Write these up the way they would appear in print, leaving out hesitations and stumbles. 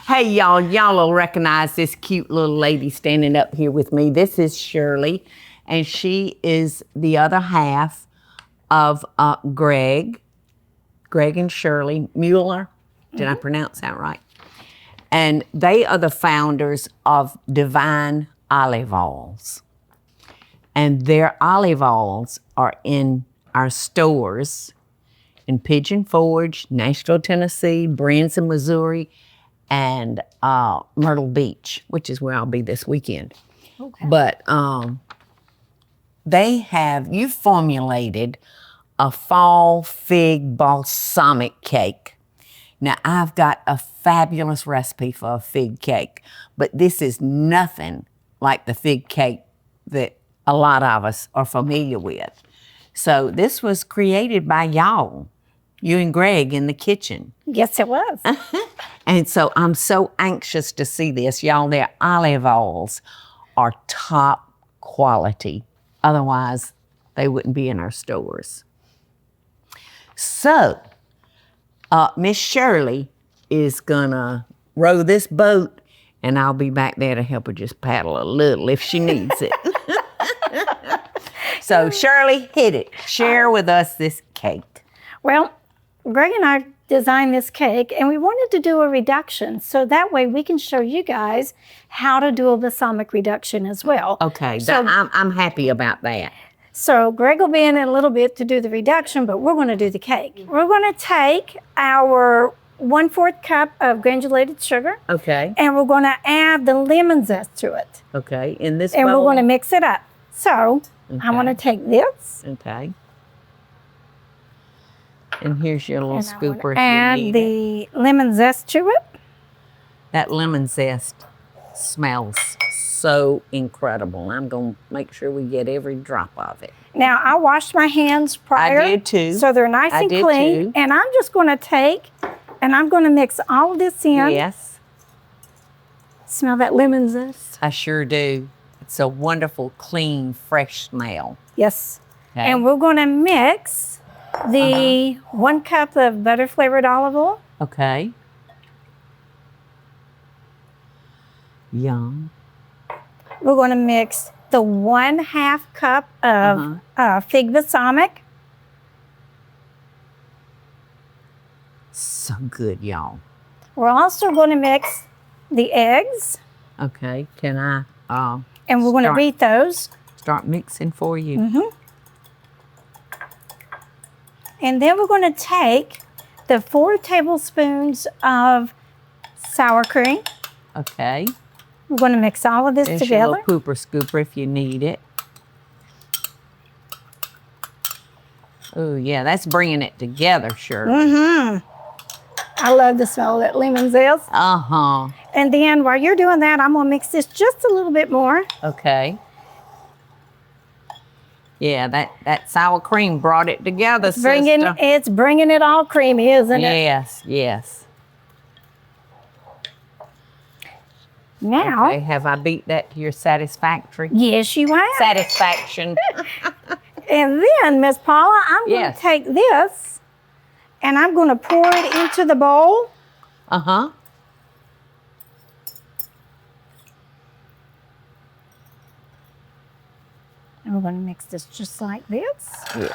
Hey, y'all will recognize this cute little lady standing up here with me. This is Shirley, and she is the other half of Greg and Shirley Mueller. Did I pronounce that right? And they are the founders of Divine Olive Oils. And their olive oils are in our stores in Pigeon Forge, Nashville, Tennessee, Branson, Missouri, and Myrtle Beach, which is where I'll be this weekend. Okay. But you formulated a fall fig balsamic cake. Now, I've got a fabulous recipe for a fig cake, but this is nothing like the fig cake that a lot of us are familiar with. So this was created by y'all, you and Greg in the kitchen. Yes, it was. And so I'm so anxious to see this. Y'all, their olive oils are top quality. Otherwise, they wouldn't be in our stores. So, Miss Shirley is gonna row this boat, and I'll be back there to help her just paddle a little if she needs it. So, Shirley, hit it. Share with us this cake. Well, Greg and I designed this cake, and we wanted to do a reduction, so that way we can show you guys how to do a balsamic reduction as well. Okay, so, I'm happy about that. So Greg will be in a little bit to do the reduction, but we're going to do the cake. We're going to take our 1/4 cup of granulated sugar. Okay. And we're going to add the lemon zest to it. Okay, in this bowl. And we're going to mix it up. So okay. I'm going to take this. Okay. And here's your little scooper. Add the lemon zest to it. That lemon zest smells so incredible. I'm going to make sure we get every drop of it. Now, I washed my hands prior. I did too. So they're nice and clean. Too. And I'm just going to take, and I'm going to mix all of this in. Yes. Smell that lemon zest? I sure do. It's a wonderful, clean, fresh smell. Yes. Okay. And we're going to mix the 1 cup of butter-flavored olive oil. Okay. Yum. We're going to mix the 1/2 cup of fig balsamic. So good, y'all. We're also going to mix the eggs. Okay. Can I? And we're going to beat those. Start mixing for you. Mm-hmm. And then we're going to take the 4 tablespoons of sour cream. Okay. We're going to mix all of this together. Your little pooper scooper if you need it. Oh, yeah, that's bringing it together, sure. Mm-hmm. I love the smell of that lemon zest. Uh-huh. And then while you're doing that, I'm going to mix this just a little bit more. Okay. Yeah, that sour cream brought it together, It's bringing it all creamy, isn't it? Yes, yes. Now. Okay, have I beat that to your satisfactory? Yes, you have. Satisfaction. And then, Miss Paula, I'm going to take this and I'm going to pour it into the bowl. Uh-huh. And we're going to mix this just like this. Yeah.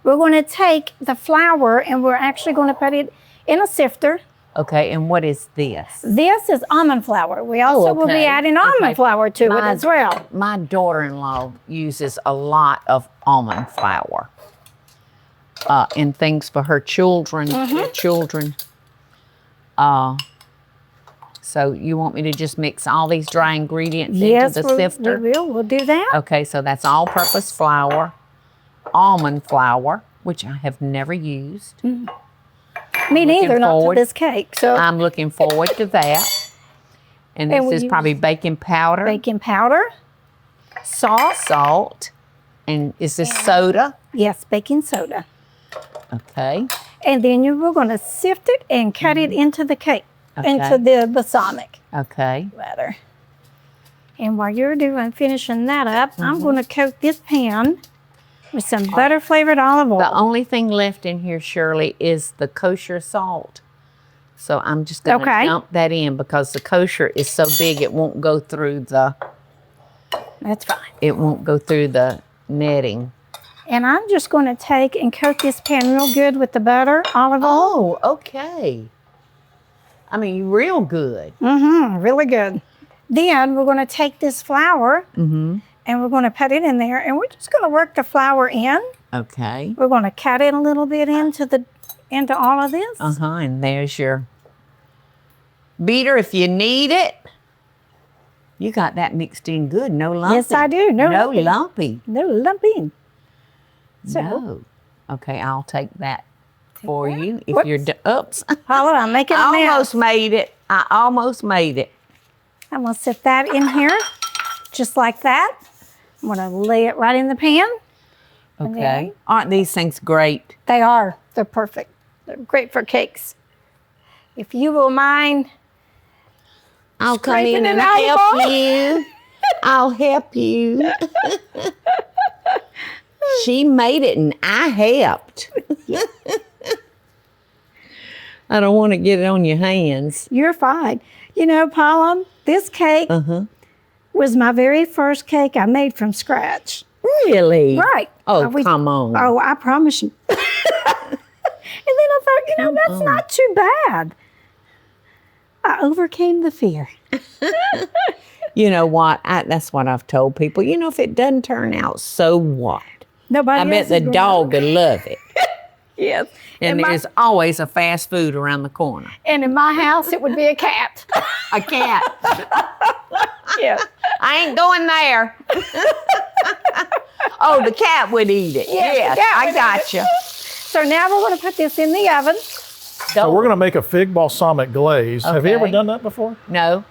We're going to take the flour and we're actually going to put it in a sifter. Okay, and what is this? This is almond flour. We also will be adding almond flour to it as well. My daughter-in-law uses a lot of almond flour in things for her children. So you want me to just mix all these dry ingredients into the sifter? Yes, we'll do that. Okay, so that's all-purpose flour, almond flour, which I have never used. Mm. Me neither, not to this cake. So I'm looking forward to that. And this is probably baking powder. Baking powder. Salt. Salt. And is this soda? Yes, baking soda. Okay. And then we're going to sift it and cut it into the cake, into the balsamic. Okay. Batter. And while you're finishing that up, I'm going to coat this pan with some butter-flavored olive oil. The only thing left in here, Shirley, is the kosher salt So I'm just going to Okay. dump that in because the kosher is so big it won't go through the That's fine. netting. And I'm just going to take and coat this pan real good with the butter, olive oil. Oh, okay. I mean, real good. Really good. Then we're going to take this flour and we're going to put it in there, and we're just going to work the flour in. Okay. We're going to cut it a little bit into all of this. And there's your beater if you need it. You got that mixed in good. No lumpy. Yes, I do. No lumpy. lumpy. No lumping. So, No. Okay, I'll take that for you. If Whoops. you're oops. Paula, I'm making a I mess. almost made it. I almost made it. I'm going to set that in here, just like that. I'm going to lay it right in the pan. Okay. Aren't these things great? They are. They're perfect. They're great for cakes. If you will mind, I'll come Scraping in and it out, help Paula. you. I'll help you. She made it and I helped. I don't want to get it on your hands. you're fine. You know, Paula, this cake was my very first cake I made from scratch. Really? Right. Oh, come on. Oh, I promise you. And then I thought, you know, that's not too bad. I overcame the fear. You know what? That's what I've told people. You know, if it doesn't turn out, so what? Nobody I bet else the is gonna- dog would love it. Yes. And there's always a fast food around the corner. And in my house, it would be a cat. A cat. Yeah. I ain't going there. Oh, the cat would eat it. Yes, the Yes, cat I would got eat you. So now we're going to put this in the oven. So we're going to make a fig balsamic glaze. Have you ever Okay. done that before? No.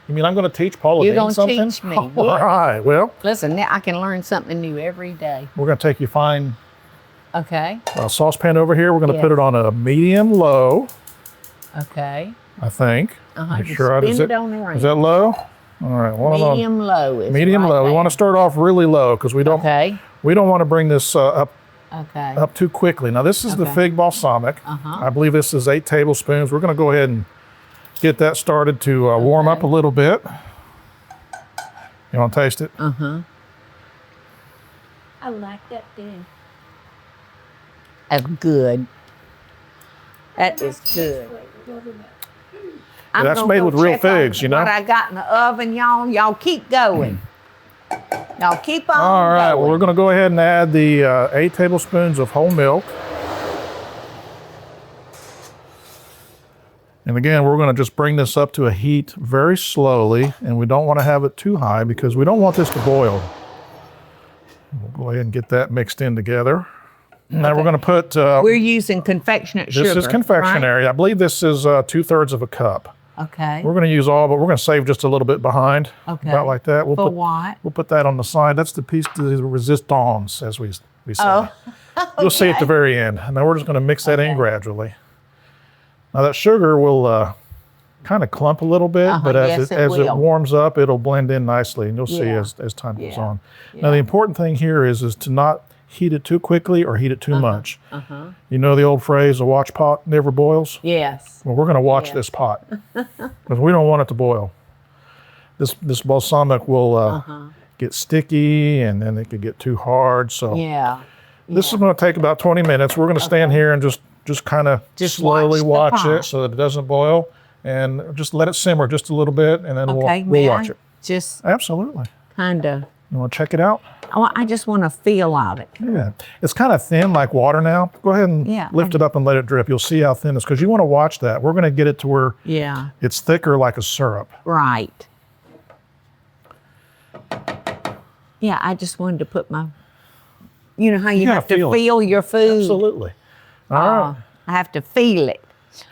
You mean I'm going to teach Paula You're Deen gonna something? teach me, All yes. right. Well, Listen, I can learn something new every day. we're going to take your fine Okay. saucepan over here. We're going to put Yes. it on a medium low, Okay. I think. Make Just sure spin is it on the ring. Is that low? All right. One on Medium low is medium right low. We there. want to start off really low because we don't Okay. want to bring this up Okay. too quickly. Now this is the Okay. fig balsamic. I believe this is 8 tablespoons. We're going to go ahead and get that started to warm up a little bit. You want to taste it? I like that thing. That's good. That is good. I'm That's gonna made go with real check on figs, you know? What I got in the oven, y'all. Y'all keep going. Y'all keep on All right, well, going. we're going to go ahead and add the 8 tablespoons of whole milk. And again, we're going to just bring this up to a heat very slowly, and we don't want to have it too high because we don't want this to boil. We'll go ahead and get that mixed in together. Now we're going to put, We're using confectionate sugar. this is confectionery. I believe this is 2/3 of a cup. Right? Okay. We're going to use all, but we're going to save just a little bit behind. Okay. About like that. For what? We'll put that on the side. That's the piece de resistance, as we say. Oh. You'll see at the very end. And now we're just going to mix that in gradually. Now that sugar will kind of clump a little bit, but as Yes, it it will. warms up, it'll blend in nicely, and you'll see Yeah. as time goes Yeah. on. Now the important thing here is to not heat it too quickly or heat it too much. You know the old phrase, a watch pot never boils? Yes. Well, we're going to watch this pot because we don't want it to boil. This balsamic will get sticky, and then it could get too hard. So Yeah. this is going to take about 20 minutes. We're going to stand here and just kind of Just slowly watch the watch pot. it so that it doesn't boil, and just let it simmer just a little bit, and then Okay. we'll may watch I it. Just Absolutely. kind of. You want to check it out? I just want a feel of it. Yeah. It's kind of thin like water now. Go ahead and Yeah, lift it up and let it drip. You'll see how thin it is because you want to watch that. We're going to get it to where Yeah. it's thicker like a syrup. Right. Yeah, I just wanted to put my, you know how you gotta have to feel it. feel your food. Absolutely. All right. I have to feel it.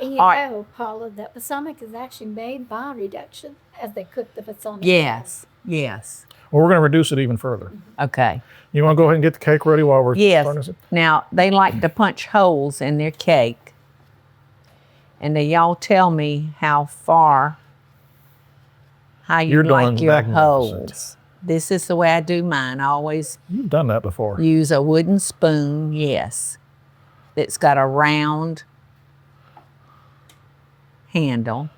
And you All right. know, Paula, that balsamic is actually made by reduction as they cook the balsamic. Yes. Yes. Well, we're going to reduce it even further. Okay. You want to go ahead and get the cake ready while we're starting Yes. this? Now, they like to punch holes in their cake. And then y'all tell me how you You're like doing your magnificent. holes. This is the way I do mine. I always You've done that before. use a wooden spoon, yes. That's got a round handle.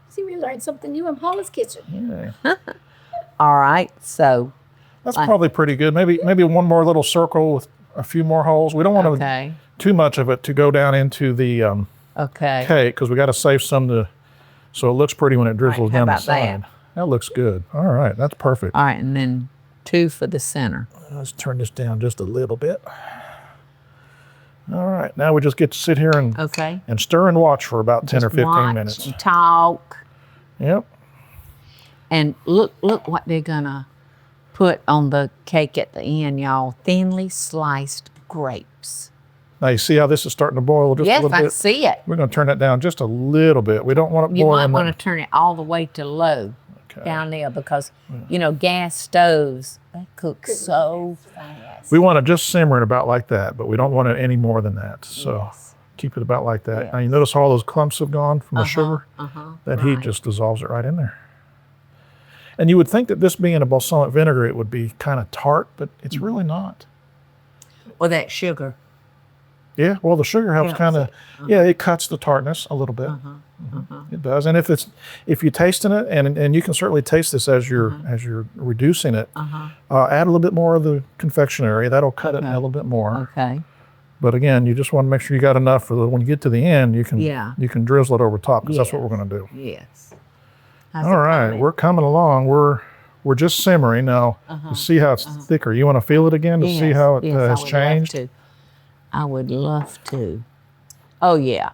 See, we learned something new in Paula's kitchen. Yeah. All right, so, That's probably pretty good. Maybe one more little circle with a few more holes. We don't want okay, too much of it to go down into the okay. cake because we got to save some so it looks pretty when it drizzles how down the about that? side. That looks good. All right, that's perfect. All right, and then 2 for the center. Let's turn this down just a little bit. All right, now we just get to sit here and Okay. stir and watch for about 10 or 15 Watch minutes. and talk. Yep. And look what they're gonna put on the cake at the end, y'all. Thinly sliced grapes. Now you see how this is starting to boil just a Yes, little I bit? see it. We're going to turn that down just a little bit. We don't want it You might boiling. want to turn it all the way to low down there because, gas stoves, they cook so fast. We want it just simmering about like that, but we don't want it any more than that. So Yes. keep it about like that. Yes. Now you notice all those clumps have gone from the sugar? That heat Right. just dissolves it right in there. And you would think that this being a balsamic vinegar, it would be kind of tart, but it's really not. Or that sugar. Yeah, well, the sugar helps Helps kind of, it cuts the tartness a little bit. It does. And if you're tasting it, and you can certainly taste this as you're reducing it, add a little bit more of the confectionery. That'll cut it a little bit more. Okay. But again, you just want to make sure you got enough for when you get to the end, you can drizzle it over top because that's what we're going to do. Yes. How's All it right, coming? we're coming along. We're just simmering now. You see how it's thicker. You want to feel it again to see Yes, how it yes, I has would love changed? to. I would love to. Oh, yeah.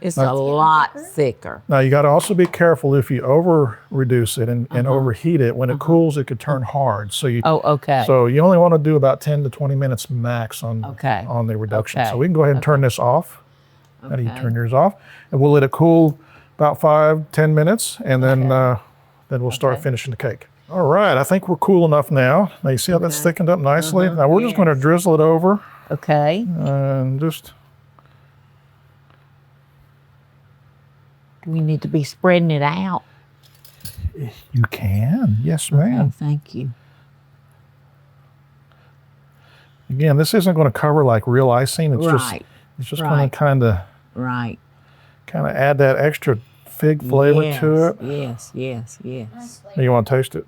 It's a lot thicker. Now you got to also be careful if you over reduce it and overheat it. When it cools, it could turn hard. So you Oh, okay. so you only want to do about 10 to 20 minutes max on the reduction. Okay. So we can go ahead and turn this off. How do you Okay. turn yours off? And we'll let it cool about 5-10 minutes, and then we'll start finishing the cake. All right, I think we're cool enough now. Now you see how that's thickened up nicely. Now we're just going to drizzle it over Okay. and just. We need to be spreading it out. You can, yes, Oh, ma'am. thank you. Again, this isn't going to cover like real icing. It's Right. just going to kind of Right. add that extra fig flavor to it. Yes, yes, yes. You want to taste it?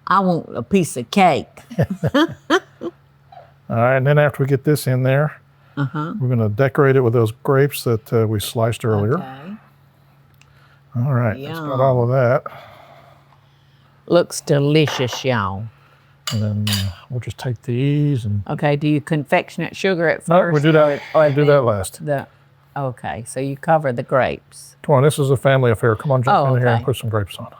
I want a piece of cake. All right, and then after we get this in there, we're going to decorate it with those grapes that we sliced earlier. Okay. All right, that's got Yum. all of that. Looks delicious, y'all. And then we'll just take these and Okay, do you confectionate sugar at no, first? we do that. We do that last. Okay, so you cover the grapes. Come on, this is a family affair. Come on, jump Oh, in here and okay. put some grapes on.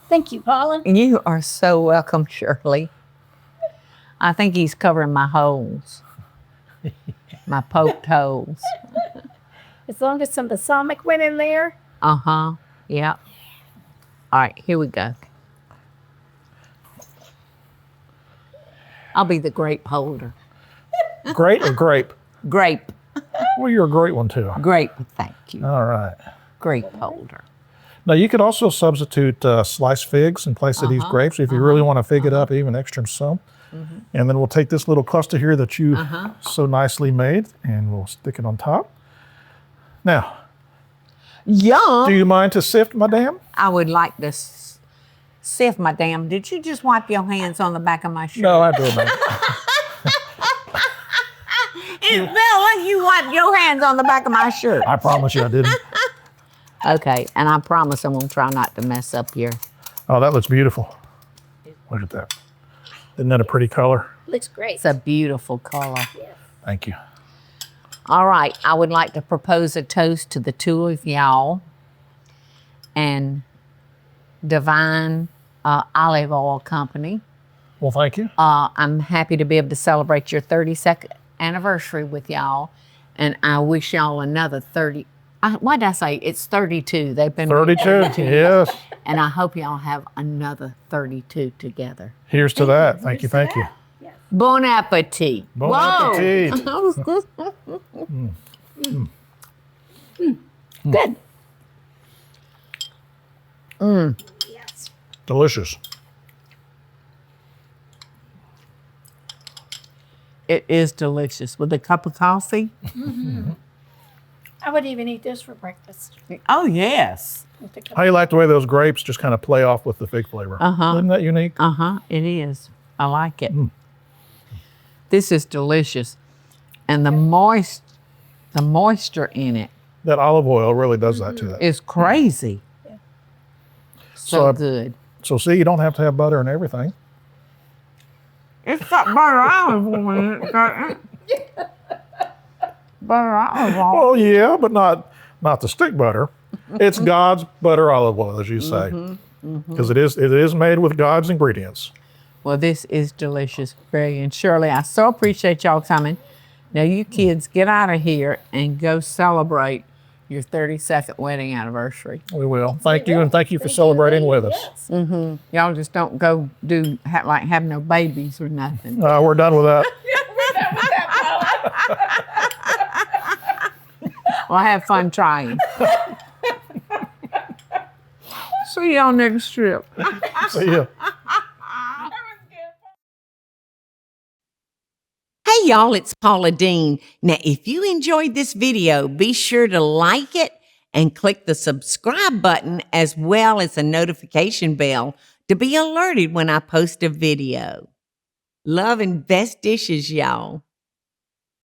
Thank you, Paula. You are so welcome, Shirley. I think he's covering my holes, my poked holes. As long as some balsamic went in there. Yeah. All right, here we go. I'll be the grape holder. Great or grape? Grape, Well, you're a great one too. grape, thank you. All right. Grape holder. Now you could also substitute sliced figs in place of these grapes if you really want to fig it up even extra some. And then we'll take this little cluster here that you so nicely made and we'll stick it on top. Now, Yum! do you mind to sift, madame? I would like to sift my damn. Did you just wipe your hands on the back of my shirt? No, I do, madam. It felt like you wiped your hands on the back of my shirt. I promise you I didn't. Okay, and I promise I'm gonna try not to mess up your. Oh, that looks beautiful. Look at that. Isn't that a pretty color? Looks great. It's a beautiful color. Thank you. All right, I would like to propose a toast to the two of y'all and Divine Olive Oil Company. Well, thank you. I'm happy to be able to celebrate your 32nd anniversary with y'all, and I wish y'all another 30. What did I say? It's 32. They've been married 32, yes. and I hope y'all have another 32 together. Here's to that. Thank you, thank you. Bon appetit. Bon Whoa. appetit. Good. Delicious. It is delicious with a cup of coffee. I would even eat this for breakfast. Oh, yes. How you like the way those grapes just kind of play off with the fig flavor? Isn't that unique? It is. I like it. This is delicious. And the moisture in it That olive oil really does that to that. is crazy. So good. So see, you don't have to have butter and everything. It's got butter olive oil in it. Butter olive oil. Well, yeah, but not the stick butter. It's God's butter olive oil, as you say, because it is made with God's ingredients. Well, this is delicious, Greg and Shirley. I so appreciate y'all coming. Now, you kids, get out of here and go celebrate your 32nd wedding anniversary. We will. Thank you, and thank you for celebrating with us. Y'all just don't go have no babies or nothing. We're done with that. Well, have fun trying. See y'all next trip. See ya. Hey y'all, it's Paula Deen. Now, if you enjoyed this video, be sure to like it and click the subscribe button as well as the notification bell to be alerted when I post a video. Love and best dishes, y'all.